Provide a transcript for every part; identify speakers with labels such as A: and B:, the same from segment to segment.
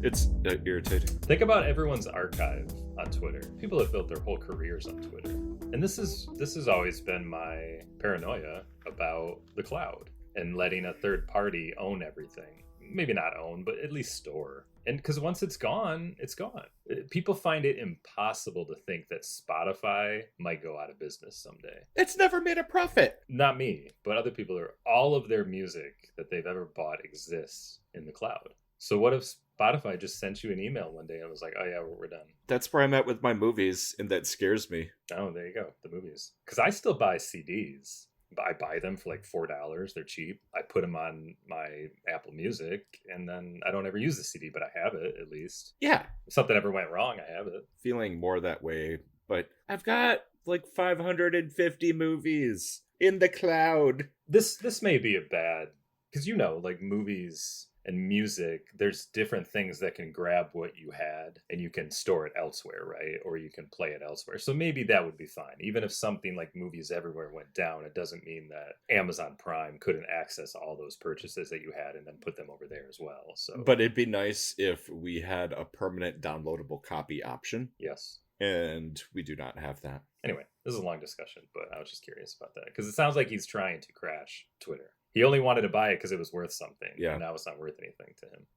A: It's irritating.
B: Think about everyone's archive on Twitter. People have built their whole careers on Twitter. And this has always been my paranoia about the cloud and letting a third party own everything. Maybe not own, but at least store. And because once it's gone, it's gone. People find it impossible to think that Spotify might go out of business someday.
A: It's never made a profit.
B: Not me, but other people are. All of their music that they've ever bought exists in the cloud. So what if Spotify just sent you an email one day and was like, oh yeah, we're done?
A: That's where I'm at with my movies, and that scares me.
B: Oh, there you go. The movies. Because I still buy CDs. I buy them for like $4. They're cheap. I put them on my Apple Music, and then I don't ever use the CD, but I have it at least.
A: Yeah.
B: If something ever went wrong, I have it.
A: Feeling more that way, but I've got like 550 movies in the cloud.
B: This may be a bad, because like movies and music, there's different things that can grab what you had and you can store it elsewhere, right? Or you can play it elsewhere. So maybe that would be fine. Even if something like Movies Everywhere went down, it doesn't mean that Amazon Prime couldn't access all those purchases that you had and then put them over there as well. So,
A: but it'd be nice if we had a permanent downloadable copy option.
B: Yes.
A: And we do not have that.
B: Anyway, this is a long discussion, but I was just curious about that because it sounds like he's trying to crash Twitter. He only wanted to buy it because it was worth something.
A: Yeah.
B: And now it's not worth anything to him.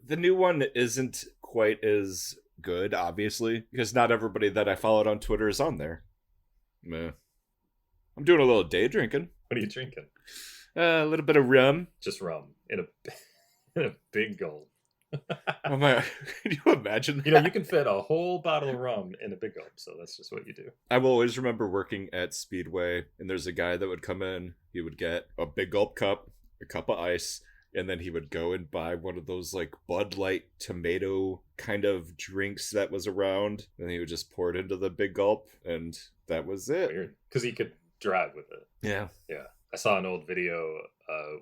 A: The new one isn't quite as good, obviously, because not everybody that I followed on Twitter is on there. Meh. I'm doing a little day drinking.
B: What are you drinking?
A: A little bit of rum.
B: Just rum in a big gulp.
A: Oh my! Can you imagine?
B: You can fit a whole bottle of rum in a big gulp, so that's just what you do.
A: I will always remember working at Speedway, and there's a guy that would come in. He would get a big gulp cup, a cup of ice, and then he would go and buy one of those like Bud Light tomato kind of drinks that was around, and he would just pour it into the big gulp, and that was it.
B: Weird, because he could drive with it.
A: Yeah.
B: I saw an old video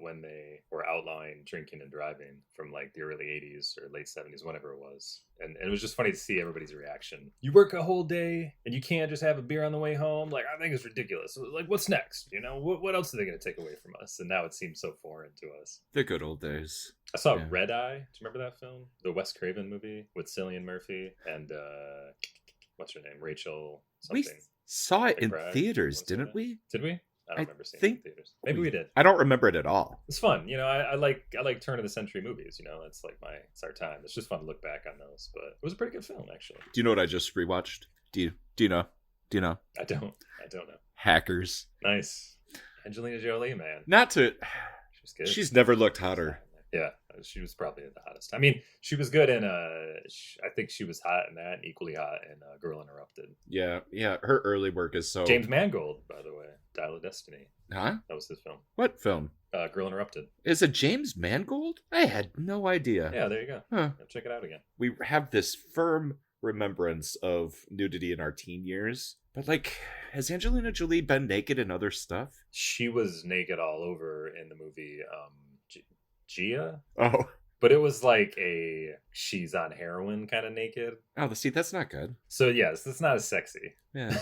B: when they were outlawing drinking and driving from like the early 80s or late 70s, whenever it was. And it was just funny to see everybody's reaction. You work a whole day and you can't just have a beer on the way home? Like, I think it's ridiculous. Like, what's next? What else are they going to take away from us? And now it seems so foreign to us.
A: The good old days.
B: I saw Red Eye. Do you remember that film? The Wes Craven movie with Cillian Murphy and what's her name? Rachel something.
A: We saw it in
B: Brad,
A: theaters, didn't we?
B: Did we? I don't remember seeing it in theaters. Maybe we did.
A: I don't remember it at all.
B: It's fun. I like turn of the century movies. It's like it's our time. It's just fun to look back on those. But it was a pretty good film, actually.
A: Do you know what I just rewatched? Do you know?
B: I don't know.
A: Hackers.
B: Nice. Angelina Jolie, man.
A: Not to.
B: She was good.
A: She's never looked hotter.
B: Yeah, she was probably the hottest. I mean, she was good in I think she was hot in that, and equally hot in Girl Interrupted.
A: Yeah. Her early work is so.
B: James Mangold, by the way, Dial of Destiny.
A: Huh?
B: That was his film.
A: What film?
B: Girl Interrupted.
A: Is it James Mangold? I had no idea.
B: Yeah, there you go.
A: Huh.
B: Check it out again.
A: We have this firm remembrance of nudity in our teen years, but like, has Angelina Jolie been naked in other stuff?
B: She was naked all over in the movie Gia.
A: Oh.
B: But it was like she's on heroin kind of naked.
A: Oh, see, that's not good.
B: So yes, it's not as sexy.
A: Yeah.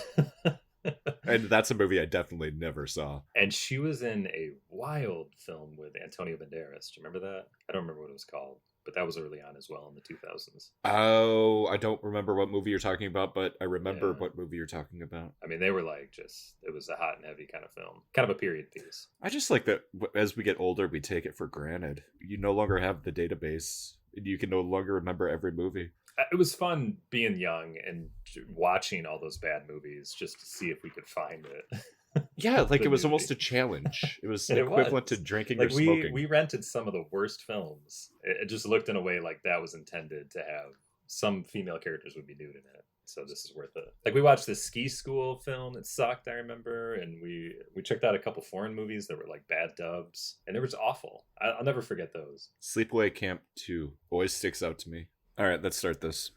A: And that's a movie I definitely never saw.
B: And she was in a wild film with Antonio Banderas. Do you remember that? I don't remember what it was called, but that was early on as well in the 2000s.
A: Oh, I don't remember what movie you're talking about, but I remember what movie you're talking about.
B: I mean, they were like it was a hot and heavy kind of film. Kind of a period piece.
A: I just like that as we get older, we take it for granted. You no longer have the database. You can no longer remember every movie.
B: It was fun being young and watching all those bad movies just to see if we could find it.
A: Yeah, like it was almost a challenge. It was equivalent to drinking or smoking.
B: We rented some of the worst films. It just looked in a way like that was intended to have some female characters would be nude in it. So this is worth it. Like we watched this ski school film. It sucked, I remember. And we checked out a couple foreign movies that were like bad dubs. And it was awful. I'll never forget those.
A: Sleepaway Camp 2 always sticks out to me. All right, let's start this.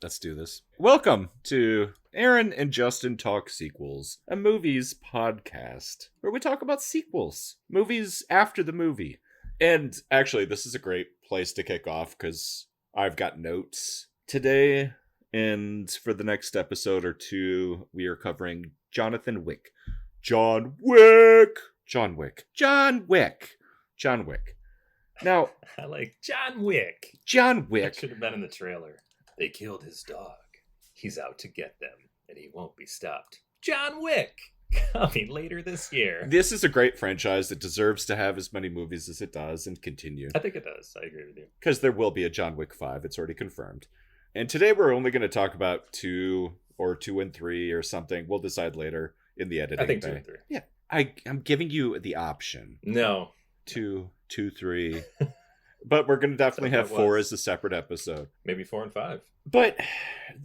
A: Let's do this. Welcome to Aaron and Justin Talk Sequels, a movies podcast where we talk about sequels, movies after the movie. And actually, this is a great place to kick off because I've got notes today. And for the next episode or two, we are covering Jonathan Wick. John Wick. Now,
B: I like John Wick.
A: John
B: That
A: Wick.
B: should have been in the trailer. They killed his dog. He's out to get them, and he won't be stopped. John Wick! Coming later this year.
A: This is a great franchise that deserves to have as many movies as it does and continue.
B: I think it does. I agree with you.
A: Because there will be a John Wick 5. It's already confirmed. And today we're only going to talk about 2 or 2 and 3 or something. We'll decide later in the editing.
B: I think
A: bay.
B: 2 and 3.
A: Yeah. I'm giving you the option.
B: No.
A: 2, 3. But we're going to definitely have 4 as a separate episode.
B: Maybe 4 and 5.
A: But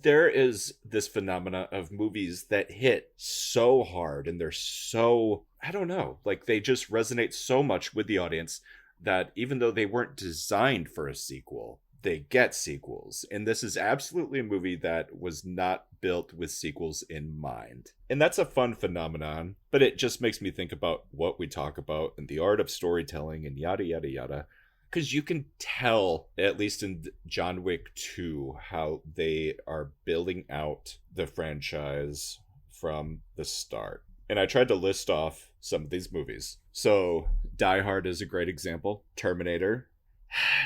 A: there is this phenomena of movies that hit so hard and they're so, I don't know, like they just resonate so much with the audience that even though they weren't designed for a sequel, they get sequels. And this is absolutely a movie that was not built with sequels in mind. And that's a fun phenomenon, but it just makes me think about what we talk about and the art of storytelling and yada, yada, yada. Because you can tell, at least in John Wick 2, how they are building out the franchise from the start. And I tried to list off some of these movies. So, Die Hard is a great example. Terminator.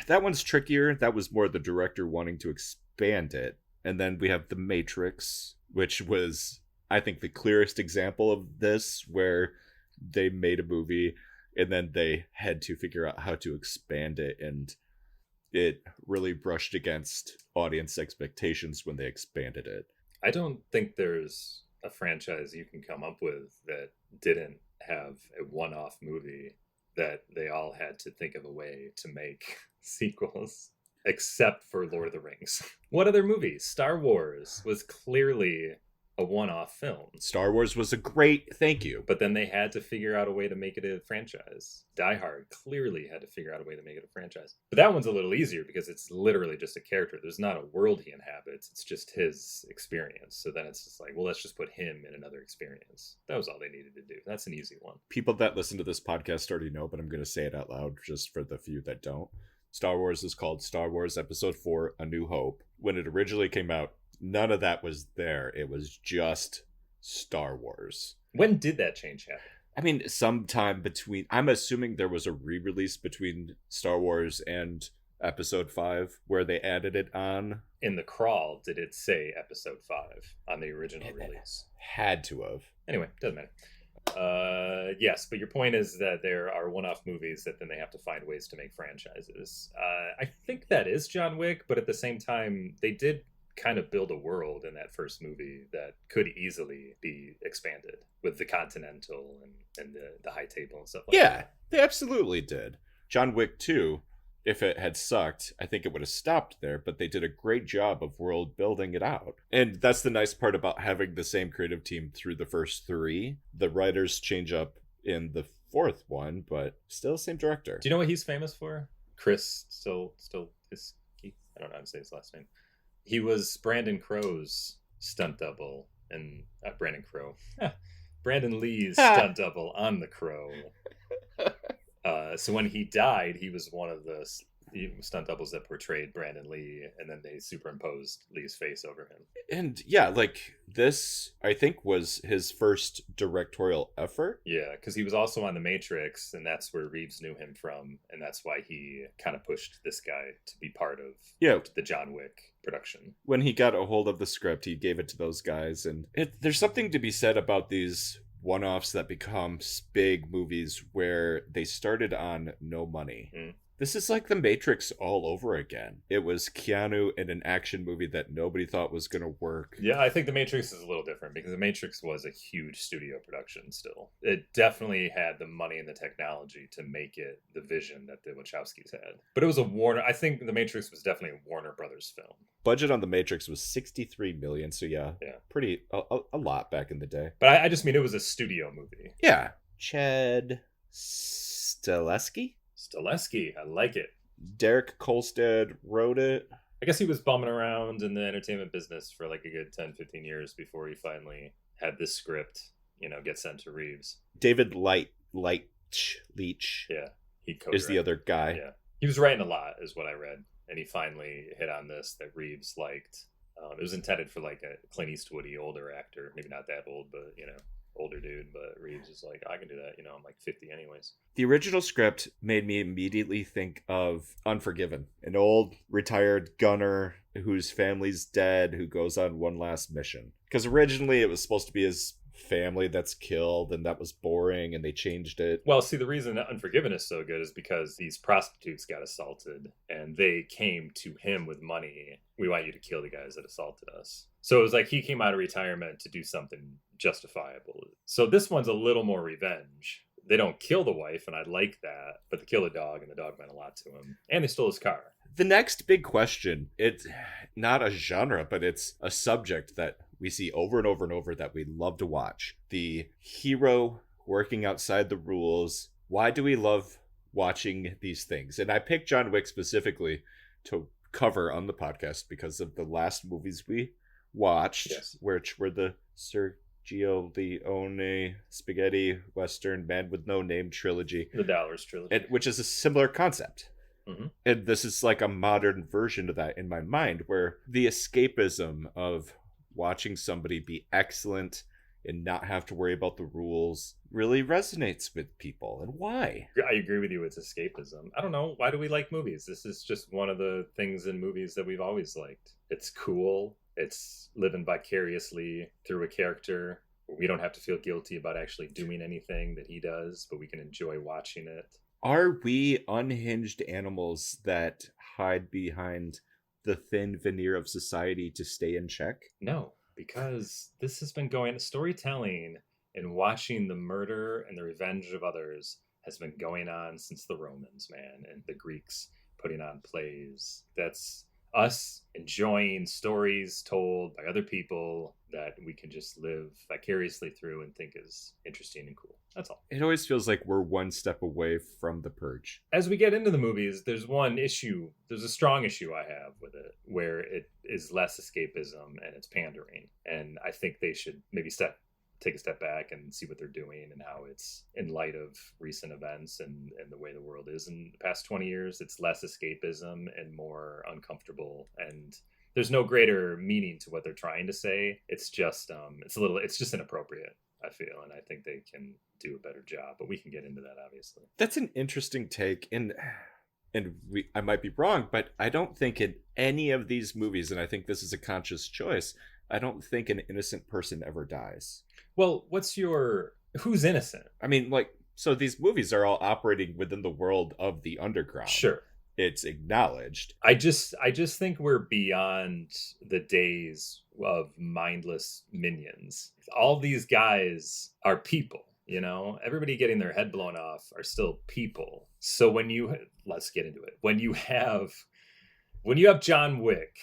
A: That one's trickier. That was more the director wanting to expand it. And then we have The Matrix, which was, I think, the clearest example of this, where they made a movie and then they had to figure out how to expand it, and it really brushed against audience expectations when they expanded it.
B: I don't think there's a franchise you can come up with that didn't have a one-off movie that they all had to think of a way to make sequels, except for Lord of the Rings. What other movies? Star Wars was clearly a one-off film.
A: Star Wars was a great thank you.
B: But then they had to figure out a way to make it a franchise. Die Hard clearly had to figure out a way to make it a franchise. But that one's a little easier because it's literally just a character. There's not a world he inhabits. It's just his experience. So then it's just like, well, let's just put him in another experience. That was all they needed to do. That's an easy one.
A: People that listen to this podcast already know, but I'm going to say it out loud just for the few that don't. Star Wars is called Star Wars Episode 4, A New Hope. When it originally came out, none of that was there. It was just Star Wars.
B: When did that change happen?
A: I mean, sometime between... I'm assuming there was a re-release between Star Wars and Episode 5 where they added it on.
B: In the crawl, did it say Episode 5 on the original release?
A: Had to have.
B: Anyway, doesn't matter. Yes, but your point is that there are one-off movies that then they have to find ways to make franchises. I think that is John Wick, but at the same time, they did kind of build a world in that first movie that could easily be expanded with the Continental and the High Table and stuff like that.
A: Yeah, they absolutely did. John Wick 2, if it had sucked, I think it would have stopped there, but they did a great job of world building it out. And that's the nice part about having the same creative team through the first 3. The writers change up in the 4th one, but still same director.
B: Do you know what he's famous for? Chris Stahelski? I don't know how to say his last name. He was Brandon Crow's stunt double, and Brandon Crow. Brandon Lee's stunt double on The Crow. So when he died, he was one of the stunt doubles that portrayed Brandon Lee, and then they superimposed Lee's face over him.
A: And yeah, like this, I think, was his first directorial effort.
B: Yeah, because he was also on The Matrix, and that's where Reeves knew him from, and that's why he kind of pushed this guy to be part of the John Wick production.
A: When he got a hold of the script, he gave it to those guys, and there's something to be said about these one-offs that become big movies where they started on no money. This is like The Matrix all over again. It was Keanu in an action movie that nobody thought was going to work.
B: Yeah, I think The Matrix is a little different because The Matrix was a huge studio production still. It definitely had the money and the technology to make it the vision that the Wachowskis had. But it was a Warner... I think The Matrix was definitely a Warner Brothers film.
A: Budget on The Matrix was $63 million, so yeah. Pretty... a lot back in the day.
B: But I just mean it was a studio movie.
A: Yeah. Chad Stahelski?
B: Stahelski, I like it.
A: Derek Kolstad wrote it.
B: I guess he was bumming around in the entertainment business for like a good 10, 15 years before he finally had this script, get sent to Reeves.
A: David Leitch.
B: Yeah, he
A: is the other guy.
B: Yeah, he was writing a lot, is what I read, and he finally hit on this that Reeves liked. It was intended for like a Clint Eastwoody older actor, maybe not that old, but older dude, but Reeves is like, I can do that. I'm like 50 anyways.
A: The original script made me immediately think of Unforgiven, an old retired gunner whose family's dead who goes on one last mission. Because originally it was supposed to be his family that's killed, and that was boring, and they changed it.
B: Well, see, the reason that Unforgiven is so good is because these prostitutes got assaulted, and they came to him with money. We want you to kill the guys that assaulted us. So it was like he came out of retirement to do something justifiable. So this one's a little more revenge. They don't kill the wife, and I like that, but they kill the dog, and the dog meant a lot to him. And they stole his car.
A: The next big question, it's not a genre, but it's a subject that we see over and over and over that we love to watch. The hero working outside the rules. Why do we love watching these things? And I picked John Wick specifically to cover on the podcast because of the last movies we watched,
B: yes,
A: which were the Sergio Leone spaghetti western Man with No Name trilogy.
B: The Dollars trilogy.
A: Which is a similar concept.
B: Mm-hmm.
A: And this is like a modern version of that in my mind, where the escapism of watching somebody be excellent and not have to worry about the rules really resonates with people. And why?
B: I agree with you. It's escapism. I don't know. Why do we like movies? This is just one of the things in movies that we've always liked. It's cool. It's living vicariously through a character. We don't have to feel guilty about actually doing anything that he does, but we can enjoy watching it.
A: Are we unhinged animals that hide behind the thin veneer of society to stay in check?
B: No, because this has been going, storytelling and watching the murder and the revenge of others has been going on since the Romans, man, and the Greeks putting on plays. That's us enjoying stories told by other people that we can just live vicariously through and think is interesting and cool. That's all.
A: It always feels like we're one step away from the purge.
B: As we get into the movies, there's one issue, there's a strong issue I have with it, where it is less escapism and it's pandering. And I think they should maybe take a step back and see what they're doing and how it's in light of recent events and the way the world is in the past 20 years. It's less escapism and more uncomfortable, and there's no greater meaning to what they're trying to say. It's just it's just inappropriate, I feel, and I think they can do a better job, but we can get into that, obviously.
A: That's an interesting take, and I might be wrong, but I don't think in any of these movies, and I think this is a conscious choice, I don't think an innocent person ever dies.
B: Well, who's innocent?
A: I mean, so these movies are all operating within the world of the underground.
B: Sure.
A: It's acknowledged.
B: I just think we're beyond the days of mindless minions. All these guys are people, everybody getting their head blown off are still people. So let's get into it. When you have John Wick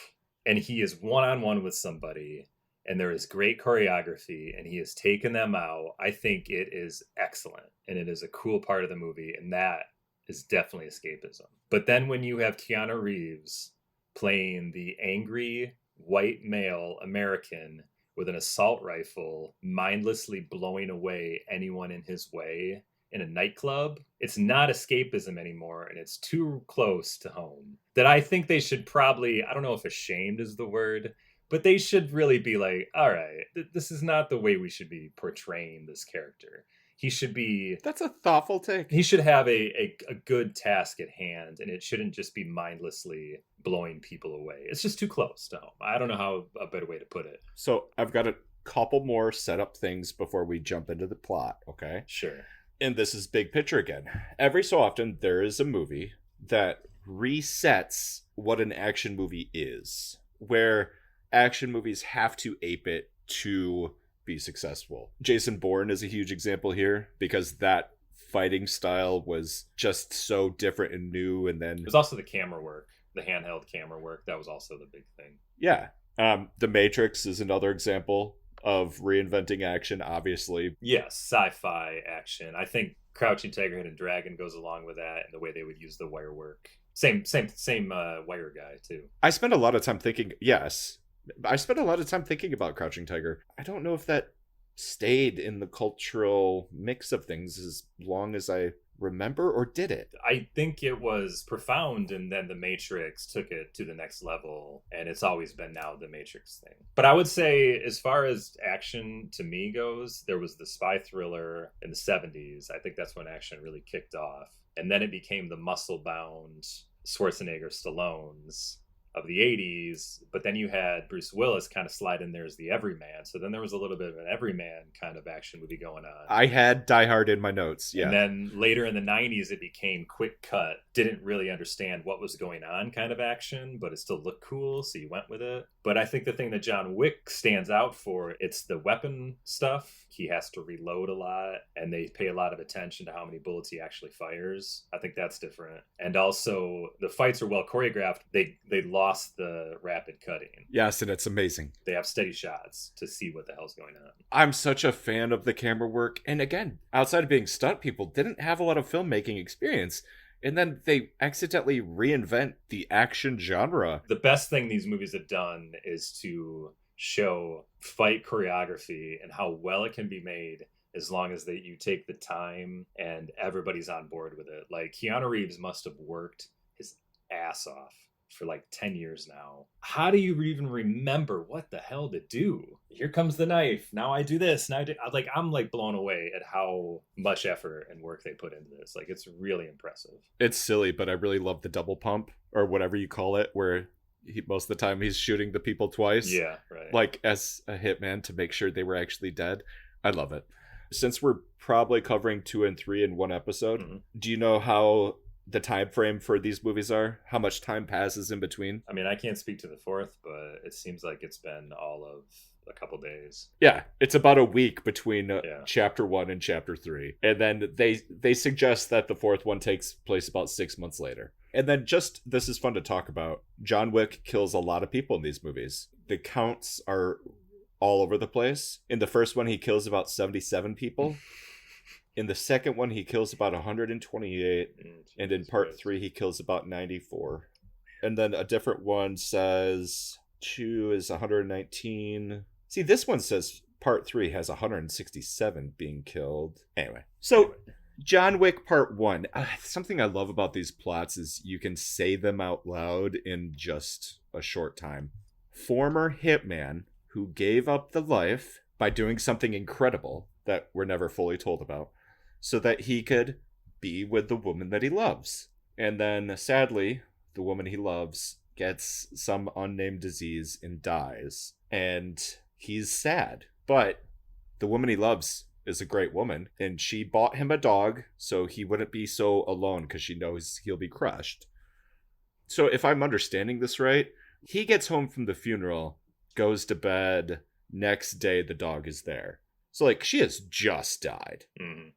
B: and he is one-on-one with somebody and there is great choreography and he has taken them out, I think it is excellent and it is a cool part of the movie, and that is definitely escapism. But then when you have Keanu Reeves playing the angry white male American with an assault rifle mindlessly blowing away anyone in his way in a nightclub, it's not escapism anymore, and it's too close to home. That I think they should probably, I don't know if ashamed is the word, but they should really be like, all right, this is not the way we should be portraying this character. He should be...
A: That's a thoughtful take.
B: He should have a good task at hand, and it shouldn't just be mindlessly blowing people away. It's just too close to home. I don't know how a better way to put it.
A: So I've got a couple more setup things before we jump into the plot, okay?
B: Sure.
A: And this is big picture again. Every so often, there is a movie that resets what an action movie is, where action movies have to ape it to be successful. Jason Bourne is a huge example here, because that fighting style was just so different and new. And then
B: there's also the camera work, the handheld camera work. That was also the big thing.
A: Yeah. The Matrix is another example of reinventing action, obviously.
B: Yes, sci-fi action. I think Crouching Tiger, Hidden Dragon goes along with that, and the way they would use the wire work. Same wire guy too.
A: I spent a lot of time thinking about Crouching Tiger. I don't know if that stayed in the cultural mix of things as long as I remember, or did it?
B: I think it was profound, and then The Matrix took it to the next level, and it's always been now the Matrix thing. But I would say, as far as action to me goes, there was the spy thriller in the 70s. I think that's when action really kicked off. And then it became the muscle-bound Schwarzenegger Stallones of the 80s, but then you had Bruce Willis kind of slide in there as the everyman. So then there was a little bit of an everyman kind of action movie going on.
A: I had Die Hard in my notes, yeah.
B: And then later in the 90s, it became quick cut. Didn't really understand what was going on kind of action, but it still looked cool, so you went with it. But I think the thing that John Wick stands out for, it's the weapon stuff. He has to reload a lot, and they pay a lot of attention to how many bullets he actually fires. I think that's different. And also, the fights are well choreographed. They lost the rapid cutting.
A: Yes, and it's amazing.
B: They have steady shots to see what the hell's going on.
A: I'm such a fan of the camera work. And again, outside of being stunt people, didn't have a lot of filmmaking experience. And then they accidentally reinvent the action genre.
B: The best thing these movies have done is to show fight choreography and how well it can be made as long as you take the time and everybody's on board with it. Like, Keanu Reeves must have worked his ass off for like 10 years now. How do you even remember what the hell to do? Here comes the knife. Now I do this. Now I do. I'm blown away at how much effort and work they put into this. Like, it's really impressive.
A: It's silly, but I really love the double pump, or whatever you call it, where most of the time he's shooting the people twice.
B: Yeah, right.
A: Like, as a hitman, to make sure they were actually dead. I love it. Since we're probably covering 2 and 3 in one episode, do you know how the time frame for these movies are? How much time passes in between?
B: I mean, I can't speak to the 4th, but it seems like it's been all of a couple days.
A: Yeah, it's about a week between chapter 1 and chapter 3. And then they suggest that the 4th one takes place about 6 months later. And then this is fun to talk about. John Wick kills a lot of people in these movies. The counts are all over the place. In the first one, he kills about 77 people. In the second one, he kills about 128. And in part 3, he kills about 94. And then a different one says 2 is 119. See, this one says part 3 has 167 being killed. Anyway, so John Wick Part 1. Something I love about these plots is you can say them out loud in just a short time. Former hitman who gave up the life by doing something incredible that we're never fully told about, so that he could be with the woman that he loves. And then, sadly, the woman he loves gets some unnamed disease and dies. And he's sad. But the woman he loves is a great woman, and she bought him a dog so he wouldn't be so alone, because she knows he'll be crushed. So if I'm understanding this right, he gets home from the funeral, goes to bed, next day the dog is there. So, like, she has just died.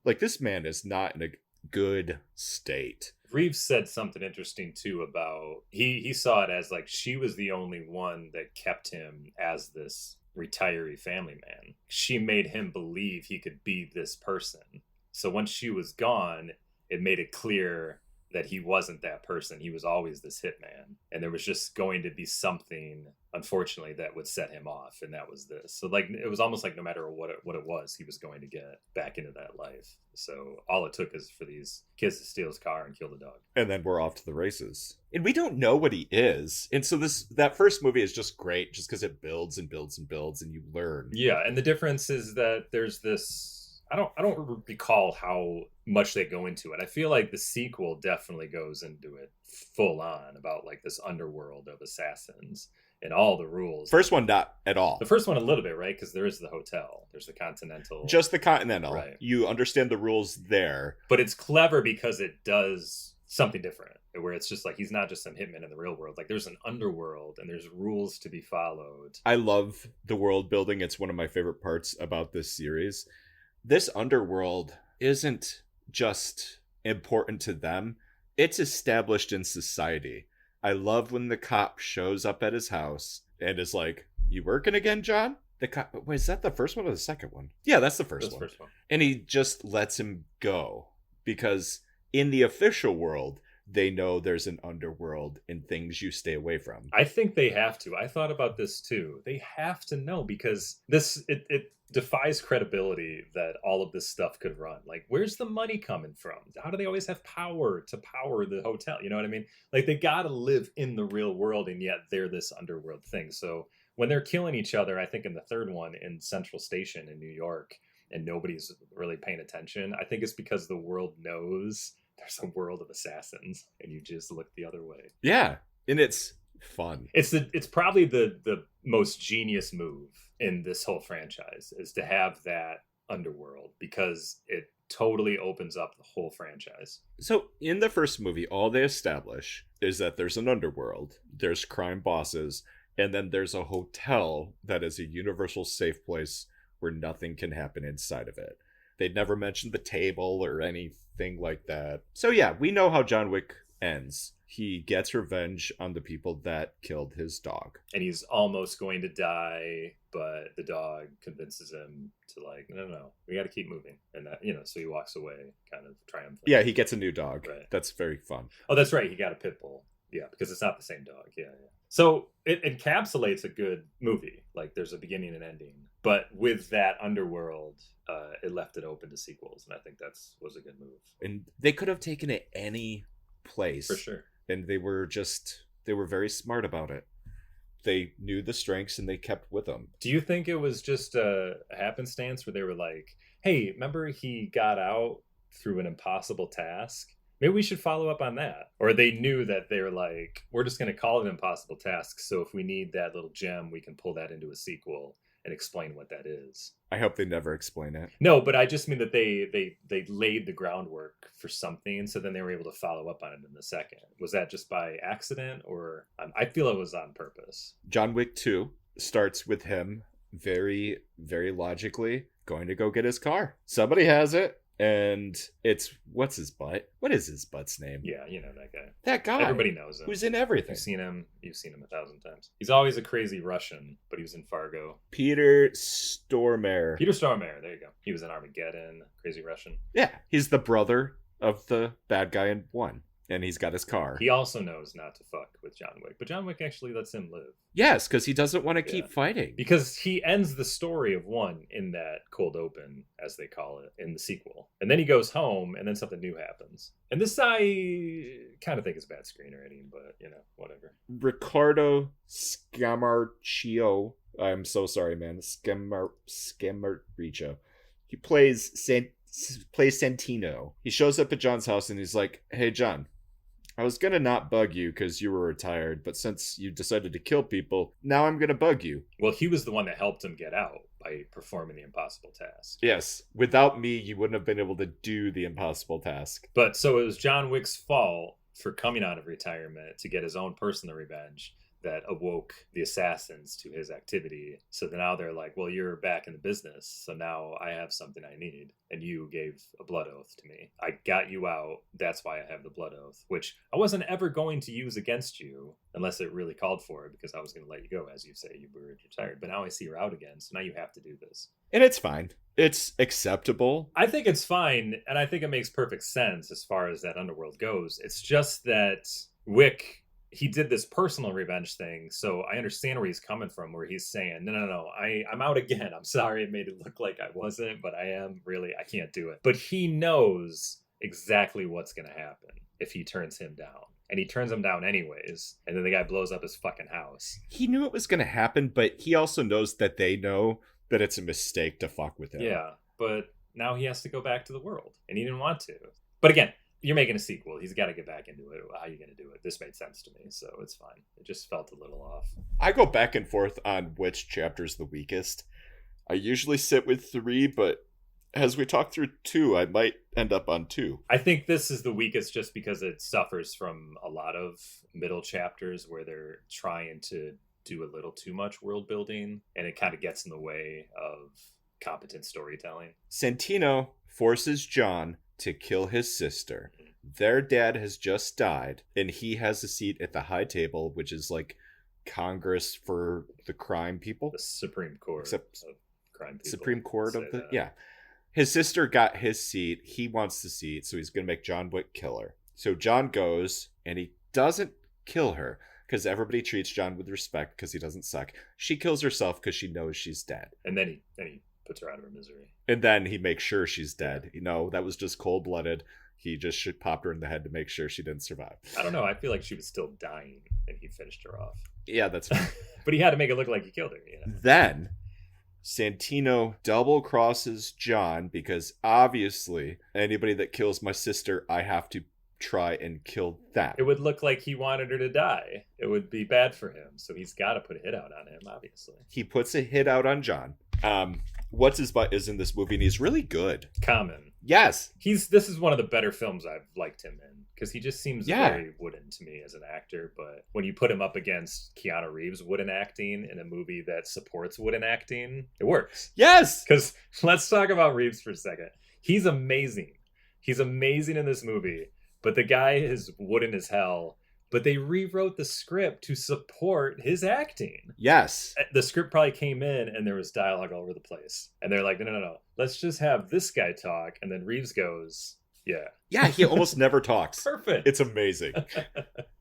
A: Like, this man is not in a good state.
B: Reeves said something interesting, too, about he saw it as, like, she was the only one that kept him as this retiree family man. She made him believe he could be this person. So once she was gone, it made it clear that he wasn't that person. He was always this hitman. And there was just going to be something, unfortunately, that would set him off. And that was this. So, like, it was almost like no matter what it was, he was going to get back into that life. So all it took is for these kids to steal his car and kill the dog.
A: And then we're off to the races. And we don't know what he is. And so that first movie is just great, just because it builds and builds and builds, and you learn.
B: Yeah, and the difference is that there's this... I don't recall how much they go into it. I feel like the sequel definitely goes into it full on about, like, this underworld of assassins and all the rules.
A: First one, not at all.
B: The first one a little bit, right? Because there is the hotel. There's the Continental.
A: Just the Continental.
B: Right.
A: You understand the rules there.
B: But it's clever because it does something different, where it's just like, he's not just some hitman in the real world. Like, there's an underworld and there's rules to be followed.
A: I love the world building. It's one of my favorite parts about this series. This underworld isn't just important to them. It's established in society. I love when the cop shows up at his house and is like, "You working again, John?" The cop, wait, is that the first one or the second one? Yeah, that's the first one. And he just lets him go, because in the official world, they know there's an underworld and things you stay away from.
B: I think they have to. I thought about this too. They have to know, because defies credibility that all of this stuff could run. Like, where's the money coming from? How do they always have power to power the hotel? You know what I mean? Like, they gotta live in the real world, and yet they're this underworld thing. So when they're killing each other, I think in the third one in Central Station in New York, and nobody's really paying attention, I think it's because the world knows there's a world of assassins, and you just look the other way.
A: Yeah, and it's fun.
B: It's probably the most genius move in this whole franchise, is to have that underworld, because it totally opens up the whole franchise.
A: So in the first movie, all they establish is that there's an underworld, there's crime bosses, and then there's a hotel that is a universal safe place where nothing can happen inside of it. They'd never mentioned the table or anything like that. So yeah, we know how John Wick ends. He gets revenge on the people that killed his dog.
B: And he's almost going to die, but the dog convinces him to, like, no, we got to keep moving. And that, so he walks away kind of triumphant.
A: Yeah, he gets a new dog.
B: Right.
A: That's very fun.
B: Oh, that's right. He got a pit bull. Yeah, because it's not the same dog. Yeah. So it encapsulates a good movie. Like, there's a beginning and ending. But with that underworld, it left it open to sequels. And I think was a good move.
A: And they could have taken it any place.
B: For sure.
A: And they were very smart about it. They knew the strengths and they kept with them.
B: Do you think it was just a happenstance where they were like, hey, remember he got out through an impossible task? Maybe we should follow up on that. Or they knew that they were like, we're just going to call it an impossible task. So if we need that little gem, we can pull that into a sequel and explain what that is.
A: I hope they never explain it.
B: No, but I just mean that they laid the groundwork for something, so then they were able to follow up on it in the second. Was that just by accident, or I feel it was on purpose?
A: John Wick 2 starts with him very, very logically going to go get his car. Somebody has it, and it's what's his butt? What is his butt's name?
B: Yeah, that guy.
A: That guy.
B: Everybody knows him.
A: Who's in everything.
B: You've seen him 1,000 times. He's always a crazy Russian, but he was in Fargo.
A: Peter Stormare.
B: There you go. He was in Armageddon, crazy Russian.
A: Yeah, he's the brother of the bad guy in 1. And he's got his car.
B: He also knows not to fuck with John Wick, but John Wick actually lets him live.
A: Yes, because he doesn't want to keep fighting.
B: Because he ends the story of 1 in that cold open, as they call it, in the sequel. And then he goes home, and then something new happens. And this I kind of think is bad screenwriting, but, whatever.
A: Riccardo Scamarcio. I'm so sorry, man. Scamarcio. He plays Santino. He shows up at John's house, and he's like, hey, John, I was gonna not bug you because you were retired, but since you decided to kill people, now I'm gonna bug you.
B: Well, he was the one that helped him get out by performing the impossible task.
A: Yes. Without me, you wouldn't have been able to do the impossible task.
B: But so it was John Wick's fault for coming out of retirement to get his own personal revenge that awoke the assassins to his activity. So now they're like, well, you're back in the business, so now I have something I need. And you gave a blood oath to me. I got you out. That's why I have the blood oath, which I wasn't ever going to use against you unless it really called for it, because I was going to let you go. As you say, you were retired. But now I see you're out again, so now you have to do this.
A: And it's fine. It's acceptable.
B: I think it's fine, and I think it makes perfect sense as far as that underworld goes. It's just that Wick, he did this personal revenge thing, so I understand where he's coming from, where he's saying, no, I'm out again. I'm sorry it made it look like I wasn't, but I am really, I can't do it. But he knows exactly what's going to happen if he turns him down. And he turns him down anyways, and then the guy blows up his fucking house.
A: He knew it was going to happen, but he also knows that they know that it's a mistake to fuck with him.
B: Yeah, but now he has to go back to the world, and he didn't want to. But again, you're making a sequel. He's got to get back into it. How are you going to do it? This made sense to me, so it's fine. It just felt a little off.
A: I go back and forth on which chapter's the weakest. I usually sit with 3, but as we talk through 2, I might end up on 2.
B: I think this is the weakest just because it suffers from a lot of middle chapters where they're trying to do a little too much world building, and it kind of gets in the way of competent storytelling.
A: Santino forces John to kill his sister. Their dad has just died, and he has a seat at the high table, which is like Congress for the crime people.
B: The Supreme Court
A: of
B: crime people.
A: Supreme Court of the... Yeah. His sister got his seat. He wants the seat, so he's going to make John Wick kill her. So John goes, and he doesn't kill her, because everybody treats John with respect because he doesn't suck. She kills herself because she knows she's dead.
B: And then he puts her out of her misery.
A: And then he makes sure she's dead. You know, that was just cold-blooded. He just should pop her in the head to make sure she didn't survive.
B: I don't know. I feel like she was still dying and he finished her off.
A: Yeah, that's fine.
B: But he had to make it look like he killed her. You know?
A: Then Santino double crosses John because obviously anybody that kills my sister, I have to try and kill them.
B: It would look like he wanted her to die. It would be bad for him. So he's got to put a hit out on him, obviously.
A: He puts a hit out on John. What's his butt is in this movie, and he's really good.
B: Common.
A: Yes.
B: This is one of the better films I've liked him in, because he just seems very wooden to me as an actor. But when you put him up against Keanu Reeves' wooden acting in a movie that supports wooden acting, it works.
A: Yes.
B: Because let's talk about Reeves for a second. He's amazing. He's amazing in this movie, but the guy is wooden as hell. But they rewrote the script to support his acting.
A: Yes.
B: The script probably came in and there was dialogue all over the place. And they're like, no. Let's just have this guy talk. And then Reeves goes, yeah.
A: Yeah, he almost never talks.
B: Perfect.
A: It's amazing.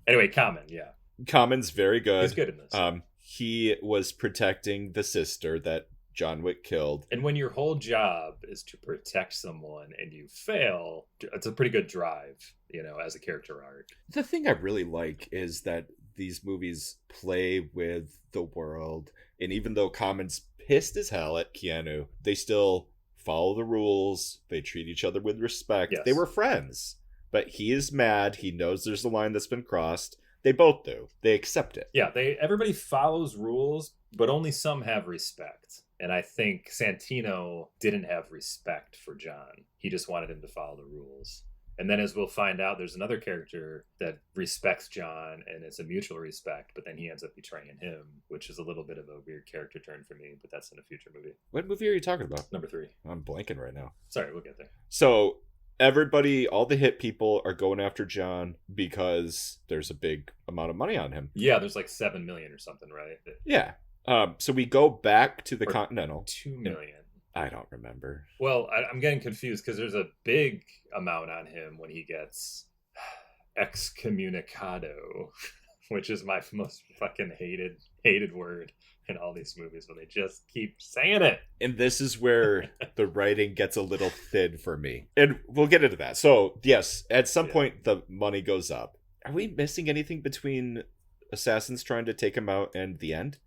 B: Anyway, Common, yeah.
A: Common's very good.
B: He's good in this.
A: He was protecting the sister that John Wick killed.
B: And when your whole job is to protect someone and you fail, it's a pretty good drive, you know, as a character arc.
A: The thing I really like is that these movies play with the world. And even though Common's pissed as hell at Keanu, they still follow the rules. They treat each other with respect.
B: Yes.
A: They were friends. But he is mad. He knows there's a line that's been crossed. They both do. They accept it.
B: Yeah, everybody follows rules, but only some have respect. And I think Santino didn't have respect for John. He just wanted him to follow the rules. And then as we'll find out, there's another character that respects John, and it's a mutual respect, but then he ends up betraying him, which is a little bit of a weird character turn for me, but that's in a future movie.
A: What movie are you talking about?
B: Number 3.
A: I'm blanking right now.
B: Sorry, we'll get there.
A: So everybody, all the hit people are going after John because there's a big amount of money on him.
B: Yeah, there's like 7 million or something, right?
A: Yeah. So we go back to the Continental.
B: 2 million.
A: I don't remember.
B: Well, I'm getting confused because there's a big amount on him when he gets excommunicado, which is my most fucking hated word in all these movies when they just keep saying it.
A: And this is where the writing gets a little thin for me. And we'll get into that. So, yes, at some point the money goes up. Are we missing anything between assassins trying to take him out and the end?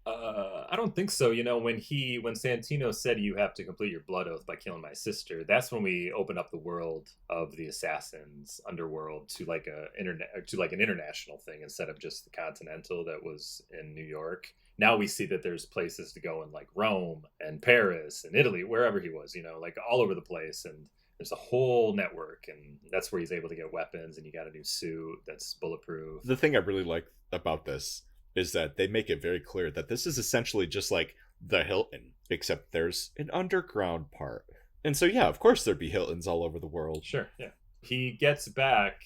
B: I don't think so. You know, when Santino said you have to complete your blood oath by killing my sister, that's when we open up the world of the assassins underworld to like an international thing instead of just the continental that was in New York. Now we see that there's places to go in like Rome and Paris and Italy, wherever he was, you know, like all over the place. And there's a whole network, and that's where he's able to get weapons, and you got a new suit that's bulletproof.
A: The thing I really like about this is that they make it very clear that this is essentially just like the Hilton, except there's an underground part. And so, yeah, of course there'd be Hiltons all over the world.
B: Sure, yeah. He gets back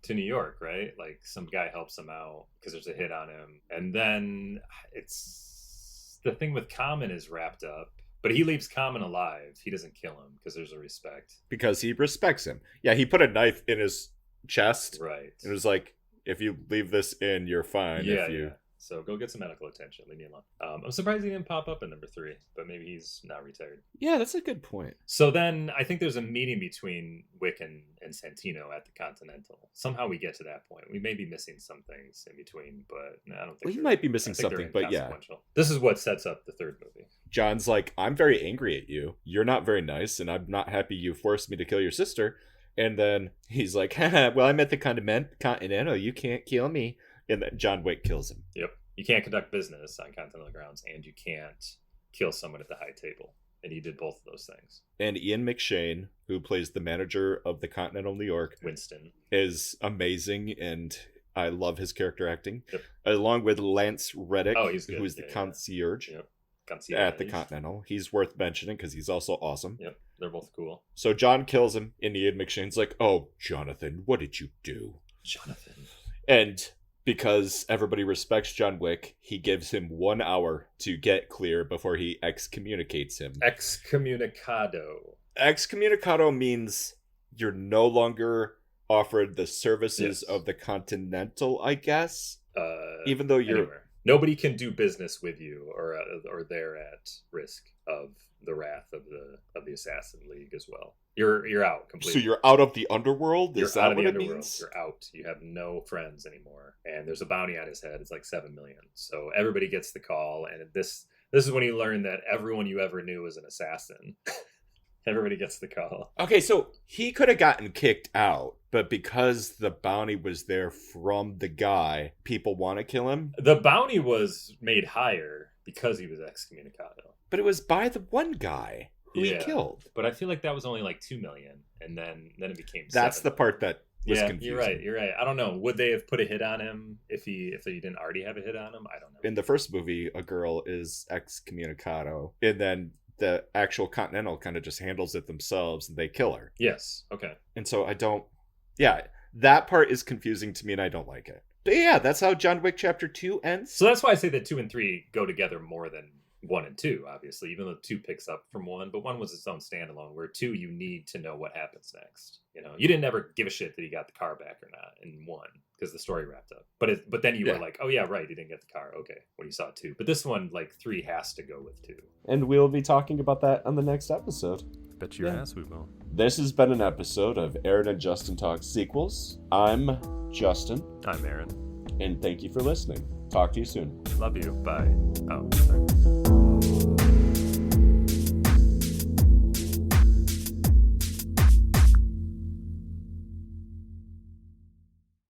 B: to New York, right? Like some guy helps him out because there's a hit on him. And then it's the thing with Common is wrapped up. But he leaves Common alive. He doesn't kill him because there's a respect.
A: Because he respects him. Yeah, he put a knife in his chest.
B: Right.
A: And it was like, if you leave this in, you're fine.
B: Yeah. So go get some medical attention. Leave me alone. I'm surprised he didn't pop up in number 3, but maybe he's not retired.
A: Yeah, that's a good point.
B: So then I think there's a meeting between Wick and Santino at the Continental. Somehow we get to that point. We may be missing some things in between, but I don't think
A: we might be missing something, but yeah.
B: This is what sets up the 3rd movie.
A: John's like, I'm very angry at you. You're not very nice, and I'm not happy you forced me to kill your sister. And then he's like, well, I'm at the Continental. You can't kill me. And then John Wick kills him.
B: Yep. You can't conduct business on continental grounds, and you can't kill someone at the high table. And he did both of those things. And
A: Ian McShane, who plays the manager of the Continental New York,
B: Winston,
A: is amazing, and I love his character acting.
B: Yep.
A: Along with Lance Reddick, who is the concierge.
B: Yep.
A: At the Continental. He's worth mentioning because he's also awesome.
B: Yep, they're both cool.
A: So John kills him, and Ian McShane's like, oh, Jonathan, what did you do?
B: Jonathan.
A: And because everybody respects John Wick, he gives him 1 hour to get clear before he excommunicates him.
B: Excommunicado.
A: Excommunicado means you're no longer offered the services of the Continental, I guess. Even though you're...
B: Anywhere. Nobody can do business with you or they're at risk of the wrath of the Assassin League as well. You're out completely.
A: So you're out of the underworld?
B: You're
A: Is
B: out
A: that
B: of
A: what
B: the
A: it
B: underworld.
A: means?
B: You're out. You have no friends anymore. And there's a bounty on his head. It's like 7 million. So everybody gets the call. And this is when you learn that everyone you ever knew is an assassin. Everybody gets the call.
A: Okay, so he could have gotten kicked out, but because the bounty was there from the guy, people want to kill him?
B: The bounty was made higher because he was excommunicado.
A: But it was by the one guy who he killed.
B: But I feel like that was only like 2 million, and then it became
A: That's
B: 7
A: the part that was confusing.
B: You're right. I don't know. Would they have put a hit on him if he didn't already have a hit on him? I don't know.
A: In the first movie, a girl is excommunicado, and then the actual Continental kind of just handles it themselves and they kill her.
B: Yes. Okay.
A: And so that part is confusing to me and I don't like it. But yeah, that's how John Wick Chapter 2 ends.
B: So that's why I say that 2 and 3 go together more than 1 and 2, obviously, even though 2 picks up from 1, but 1 was its own standalone, where 2, you need to know what happens next. You know, you didn't ever give a shit that he got the car back or not in 1, because the story wrapped up. But then you were like, oh yeah, right, he didn't get the car. Okay, when you saw 2. But this one, like, 3 has to go with 2.
A: And we'll be talking about that on the next episode.
C: Bet your ass we will.
A: This has been an episode of Aaron and Justin Talk Sequels. I'm Justin.
C: I'm Aaron.
A: And thank you for listening. Talk to you soon.
C: Love you. Bye. Oh, sorry.